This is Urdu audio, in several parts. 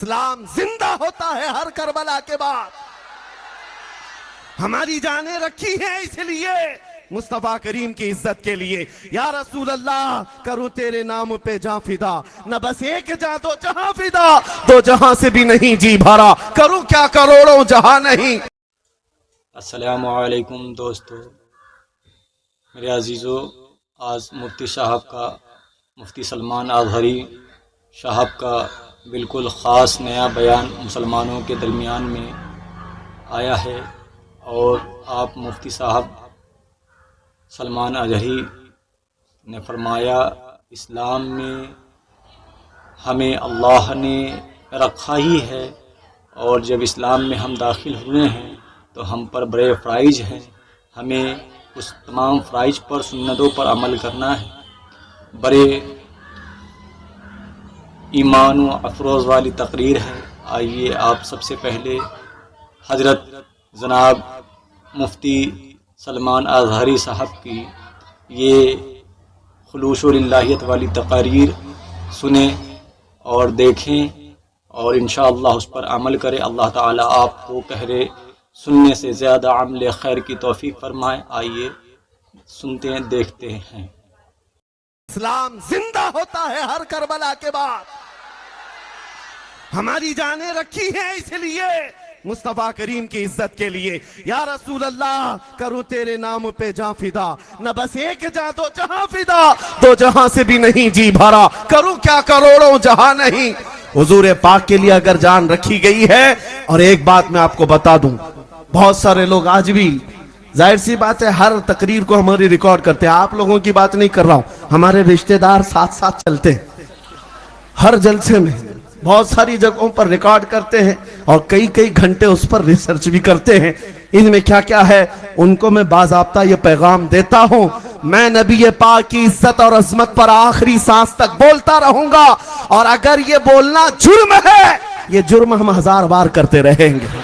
اسلام زندہ ہوتا ہے ہر کربلا کے بعد. ہماری جانیں رکھی ہیں اس لیے مصطفیٰ کریم کی عزت کے لیے. یا رسول اللہ کروں تیرے نام پہ جاں فدا، نہ بس ایک جاں دو جہاں فدا، دو جہاں سے بھی نہیں جی بھرا، کروں کیا کروڑوں جہاں نہیں. السلام علیکم دوستو، میرے عزیزو، آج مفتی صاحب کا، مفتی سلمان اظہری صاحب کا بالکل خاص نیا بیان مسلمانوں کے درمیان میں آیا ہے، اور آپ مفتی صاحب سلمان اظہری نے فرمایا اسلام میں ہمیں اللہ نے رکھا ہی ہے، اور جب اسلام میں ہم داخل ہوئے ہیں تو ہم پر بڑے فرائض ہیں، ہمیں اس تمام فرائض پر، سنتوں پر عمل کرنا ہے. بڑے ایمان و افروز والی تقریر ہے. آئیے آپ سب سے پہلے حضرت جناب مفتی سلمان اظہری صاحب کی یہ خلوص و للہیت والی تقاریر سنیں اور دیکھیں، اور انشاءاللہ اس پر عمل کریں. اللہ تعالیٰ آپ کو کہرے سننے سے زیادہ عمل خیر کی توفیق فرمائے. آئیے سنتے ہیں، دیکھتے ہیں. اسلام زندہ ہوتا ہے ہر کربلا کے بعد. ہماری جانیں رکھی ہیں اس لیے مصطفیٰ کریم کی عزت کے لیے. یا رسول اللہ کروں تیرے نام پہ جاں فدا، نہ بس ایک جاں دو جہاں فدا، دو جہاں سے بھی نہیں جی بھرا، کروں کیا کروڑوں جہاں نہیں. حضور پاک کے لیے اگر جان رکھی گئی ہے. اور ایک بات میں آپ کو بتا دوں، بہت سارے لوگ آج بھی، ظاہر سی بات ہے، ہر تقریر کو ہماری ریکارڈ کرتے ہیں. آپ لوگوں کی بات نہیں کر رہا ہوں، ہمارے رشتہ دار ساتھ ساتھ چلتے ہیں، ہر جلسے میں بہت ساری جگہوں پر ریکارڈ کرتے ہیں، اور کئی گھنٹے اس پر ریسرچ بھی کرتے ہیں ان میں کیا کیا ہے. ان کو میں باضابطہ یہ پیغام دیتا ہوں، میں نبی پاک کی عزت اور عظمت پر آخری سانس تک بولتا رہوں گا، اور اگر یہ بولنا جرم ہے، یہ جرم ہم 1000 بار کرتے رہیں گے.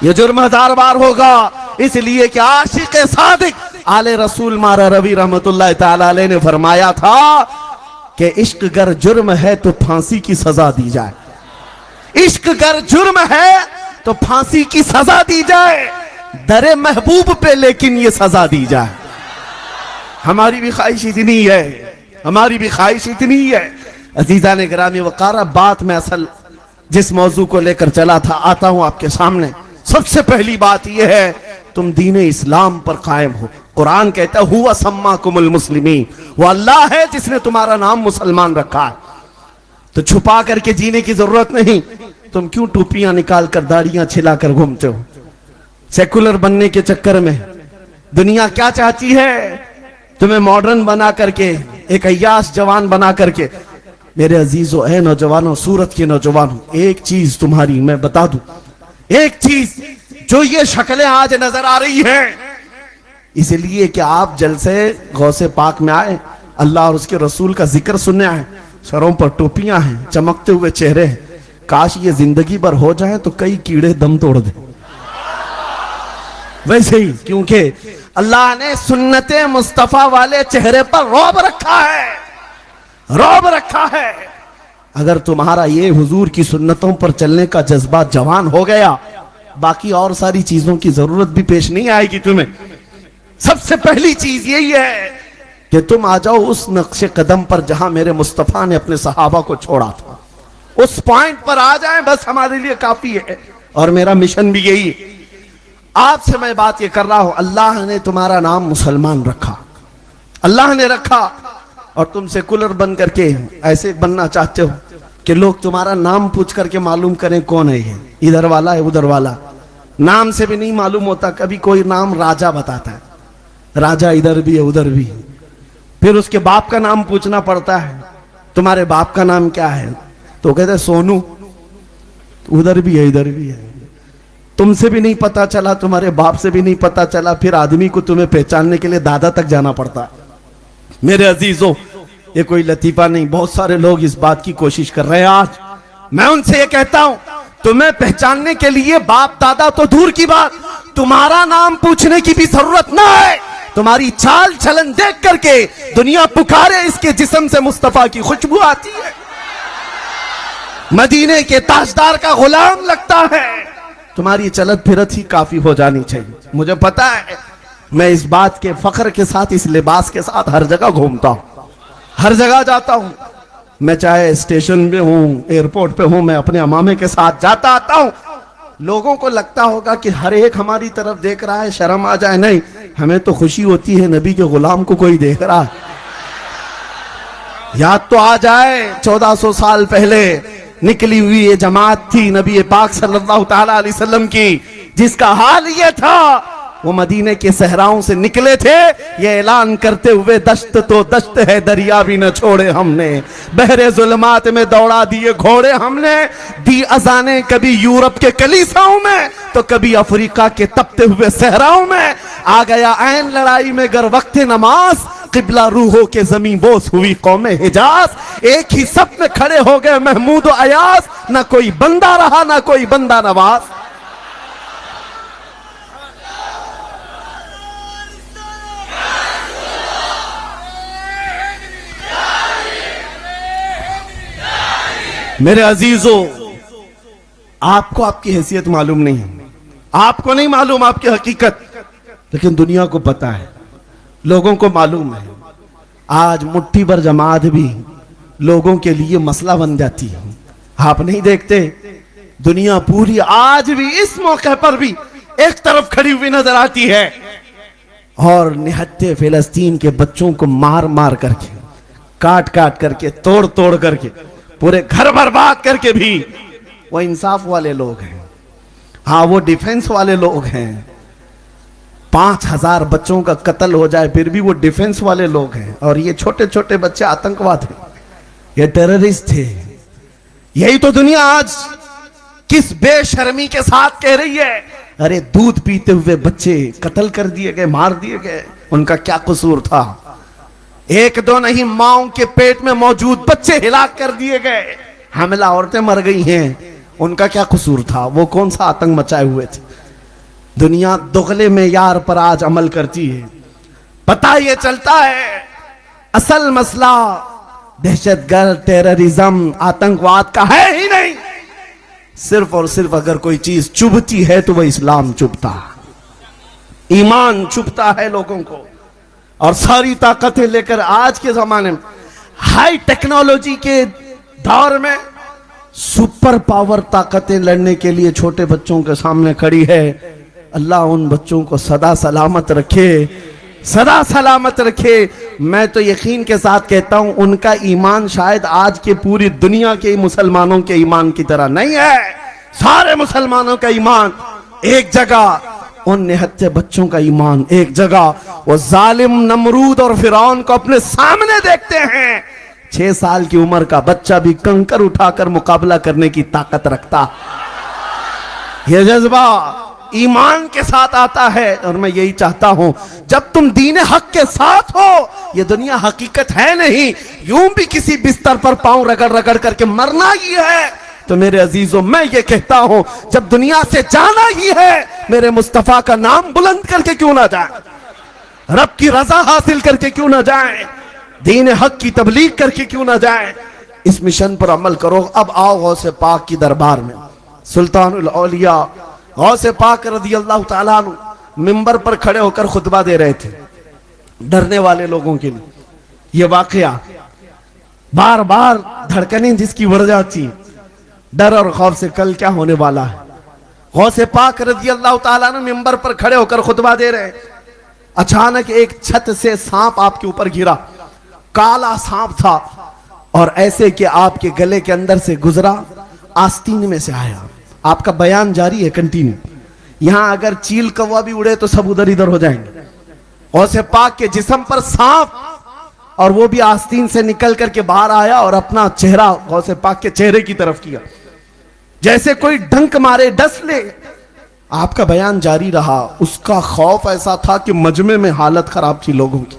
یہ جرم 1000 بار ہوگا، اس لیے کہ عاشق صادق آل رسول مارا روی رحمت اللہ تعالیٰ علیہ نے فرمایا تھا کہ عشق گر جرم ہے تو پھانسی کی سزا دی جائے. عشق گر جرم ہے تو پھانسی کی سزا دی جائے، در محبوب پہ لیکن یہ سزا دی جائے. ہماری بھی خواہش اتنی ہے، ہماری بھی خواہش اتنی ہے. عزیزان گرامی وقار، بات میں اصل جس موضوع کو لے کر چلا تھا آتا ہوں آپ کے سامنے. سب سے پہلی بات یہ ہے، تم دین اسلام پر قائم ہو. قرآن کہتا ہے ہوا سماکم المسلمین، وہ اللہ ہے جس نے تمہارا نام مسلمان رکھا ہے. تو چھپا کر کے جینے کی ضرورت نہیں. تم کیوں ٹوپیاں نکال کر داڑیاں چھلا کر گھومتے ہو سیکولر بننے کے چکر میں؟ دنیا کیا چاہتی ہے؟ تمہیں ماڈرن بنا کر کے، ایک عیاش جوان بنا کر کے. میرے عزیزو، اے نوجوانوں، سورت کے نوجوانوں، ایک چیز تمہاری میں بتا دوں، ایک چیز جو یہ شکلیں آج نظر آ رہی ہیں، اس لیے کہ آپ جلسے غوث پاک میں آئے، اللہ اور اس کے رسول کا ذکر سننے آئے، سروں پر ٹوپیاں ہیں، چمکتے ہوئے چہرے ہیں. کاش یہ زندگی بھر ہو جائیں تو کئی کیڑے دم توڑ دیں. ویسے ہی، کیونکہ اللہ نے سنت مصطفیٰ والے چہرے پر رعب رکھا ہے، رعب رکھا ہے. اگر تمہارا یہ حضور کی سنتوں پر چلنے کا جذبہ جوان ہو گیا، باقی اور ساری چیزوں کی ضرورت بھی پیش نہیں آئے گی تمہیں. سب سے پہلی چیز یہی ہے کہ تم آ جاؤ اس نقش قدم پر جہاں میرے مصطفیٰ نے اپنے صحابہ کو چھوڑا تھا. اس پوائنٹ پر آ جائیں، بس ہمارے لیے کافی ہے. اور میرا مشن بھی یہی ہے. آپ سے میں بات یہ کر رہا ہوں، اللہ نے تمہارا نام مسلمان رکھا، اللہ نے رکھا، اور تم سیکولر بن کر کے ایسے بننا چاہتے ہو کہ لوگ تمہارا نام پوچھ کر کے معلوم کریں کون ہے یہ، ادھر والا ہے ادھر والا. نام سے بھی نہیں معلوم ہوتا. کبھی کوئی نام راجہ بتاتا ہے، راجہ ادھر بھی ہے ادھر بھی. پھر اس کے باپ کا نام پوچھنا پڑتا ہے، تمہارے باپ کا نام کیا ہے؟ تو کہتے ہیں سونو. ادھر بھی ہے ادھر بھی ہے. تم سے بھی نہیں پتا چلا، تمہارے باپ سے بھی نہیں پتا چلا، پھر آدمی کو تمہیں پہچاننے کے لیے دادا تک جانا پڑتا. میرے عزیزوں، یہ کوئی لطیفہ نہیں، بہت سارے لوگ اس بات کی کوشش کر رہے ہیں. آج میں ان سے یہ کہتا ہوں، تمہیں پہچاننے کے لیے باپ دادا تو دور کی بات، تمہارا نام پوچھنے کی بھی ضرورت نہ ہے. تمہاری چال چلن دیکھ کر کے دنیا پکارے، اس کے جسم سے مصطفیٰ کی خوشبو آتی ہے. مدینے کے تاجدار کا غلام لگتا ہے. تمہاری چلت پھرت ہی کافی ہو جانی چاہیے. مجھے پتا ہے میں اس بات کے فخر کے ساتھ اس لباس کے ساتھ ہر جگہ گھومتا ہوں, ہر جگہ جاتا ہوں. میں چاہے اسٹیشن پہ ہوں, ایئرپورٹ پہ ہوں, میں اپنے امامے کے ساتھ جاتا آتا ہوں. لوگوں کو لگتا ہوگا کہ ہر ایک ہماری طرف دیکھ رہا ہے, شرم آ جائے. نہیں, ہمیں تو خوشی ہوتی ہے نبی کے غلام کو کوئی دیکھ رہا ہے. یاد تو آ جائے 1400 سال پہلے نکلی ہوئی یہ جماعت تھی نبی پاک صلی اللہ تعالیٰ علیہ وسلم کی, جس کا حال یہ تھا وہ مدینے کے صحراؤں سے نکلے تھے یہ اعلان کرتے ہوئے, دشت تو دشت ہے دریا بھی نہ چھوڑے ہم نے, بحر ظلمات میں دوڑا دیے گھوڑے ہم نے, دی اذانیں کبھی یورپ کے کلیساؤں میں تو کبھی افریقہ کے تپتے ہوئے صحراؤں میں. آ گیا عین لڑائی میں گر وقت نماز, قبلہ روحوں کے زمین بوس ہوئی قوم حجاز. ایک ہی صف میں کھڑے ہو گئے محمود و ایاز, نہ کوئی بندہ رہا نہ کوئی بندہ نواز. میرے عزیزوں, آپ کو آپ کی حیثیت معلوم نہیں ہے, آپ کو نہیں معلوم آپ کی حقیقت, لیکن دنیا کو پتا ہے, لوگوں کو معلوم ہے. آج مٹھی بھر جماعت بھی لوگوں کے لیے مسئلہ بن جاتی ہے. آپ نہیں دیکھتے دنیا پوری آج بھی اس موقع پر بھی ایک طرف کھڑی ہوئی نظر آتی ہے, اور نہتے فلسطین کے بچوں کو مار مار کر کے, کاٹ کاٹ کر کے, توڑ توڑ کر کے, پورے گھر برباد کر کے بھی وہ انصاف والے لوگ ہیں. ہاں, وہ ڈیفنس والے لوگ ہیں. 5000 بچوں کا قتل ہو جائے پھر بھی وہ ڈیفنس والے لوگ ہیں. اور یہ چھوٹے چھوٹے بچے آتنکواد ہیں, یہ ٹیررسٹ تھے. یہی تو دنیا آج کس بے شرمی کے ساتھ کہہ رہی ہے, ارے دودھ پیتے ہوئے بچے قتل کر دیے گئے, مار دیے گئے, ان کا کیا قصور تھا؟ ایک دو نہیں, ماؤں کے پیٹ میں موجود بچے ہلاک کر دیے گئے, حاملہ عورتیں مر گئی ہیں, ان کا کیا قصور تھا؟ وہ کون سا آتنک مچائے ہوئے تھے؟ دنیا دغلے معیار پر آج عمل کرتی ہے. پتہ یہ چلتا ہے اصل مسئلہ دہشت گرد, ٹیررزم, آتنکواد کا ہے ہی نہیں. صرف اور صرف اگر کوئی چیز چبھتی ہے تو وہ اسلام چبھتا, ایمان چبھتا ہے لوگوں کو. اور ساری طاقتیں لے کر آج کے زمانے میں ہائی ٹیکنالوجی کے دور میں سپر پاور طاقتیں لڑنے کے لیے چھوٹے بچوں کے سامنے کھڑی ہے. اللہ ان بچوں کو سدا سلامت رکھے, سدا سلامت رکھے. میں تو یقین کے ساتھ کہتا ہوں ان کا ایمان شاید آج کے پوری دنیا کے مسلمانوں کے ایمان کی طرح نہیں ہے. سارے مسلمانوں کا ایمان ایک جگہ, ان نہتے بچوں کا ایمان ایک جگہ. وہ ظالم نمرود اور فرعون کو اپنے سامنے دیکھتے ہیں. 6 سال کی عمر کا بچہ بھی کنکر اٹھا کر مقابلہ کرنے کی طاقت رکھتا. یہ جذبہ ایمان کے ساتھ آتا ہے. اور میں یہی چاہتا ہوں جب تم دین حق کے ساتھ ہو, یہ دنیا حقیقت ہے نہیں, یوں بھی کسی بستر پر پاؤں رگڑ رگڑ کر کے مرنا ہی ہے. تو میرے عزیزوں میں یہ کہتا ہوں جب دنیا سے جانا ہی ہے میرے مصطفیٰ کا نام بلند کر کے کیوں نہ جائیں, رب کی رضا حاصل کر کے کیوں نہ جائیں, دین حق کی تبلیغ کر کے کیوں نہ جائیں. اس مشن پر عمل کرو. اب آؤ غوث پاک کی دربار میں. سلطان الاولیاء غوث پاک رضی اللہ تعالیٰ عنہ منبر پر کھڑے ہو کر خطبہ دے رہے تھے ڈرنے والے لوگوں کے لیے. یہ واقعہ بار بار دھڑکنیں جس کی بڑھ جاتی, ڈر اور خوف سے کل کیا ہونے والا ہے. غوث پاک رضی اللہ تعالیٰ عنہ منبر پر کھڑے ہو کر خطبہ دے رہے. اچانک ایک چھت سے سانپ آپ کے اوپر گرا. کالا سانپ تھا اور ایسے کہ آپ کے گلے کے اندر سے گزرا, آستین میں سے آیا. آپ کا بیان جاری ہے کنٹینیو. یہاں اگر چیل کوا بھی اڑے تو سب ادھر ادھر ہو جائیں گے. غوث پاک کے جسم پر سانپ, اور وہ بھی آستین سے نکل کر کے باہر آیا اور اپنا چہرہ غوث پاک کے چہرے کی طرف کیا جیسے کوئی ڈنک مارے, ڈس لے. آپ کا بیان جاری رہا. اس کا خوف ایسا تھا کہ مجمع میں حالت خراب تھی لوگوں کی.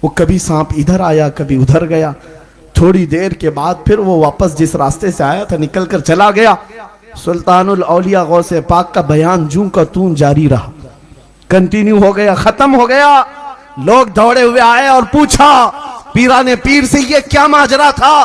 وہ کبھی سانپ ادھر آیا کبھی ادھر گیا. تھوڑی دیر کے بعد پھر وہ واپس جس راستے سے آیا تھا نکل کر چلا گیا. سلطان الاولیاء غوث پاک کا بیان جوں کا توں جاری رہا, کنٹینیو ہو گیا, ختم ہو گیا. لوگ دوڑے ہوئے آئے اور پوچھا پیران پیر سے یہ کیا ماجرا تھا,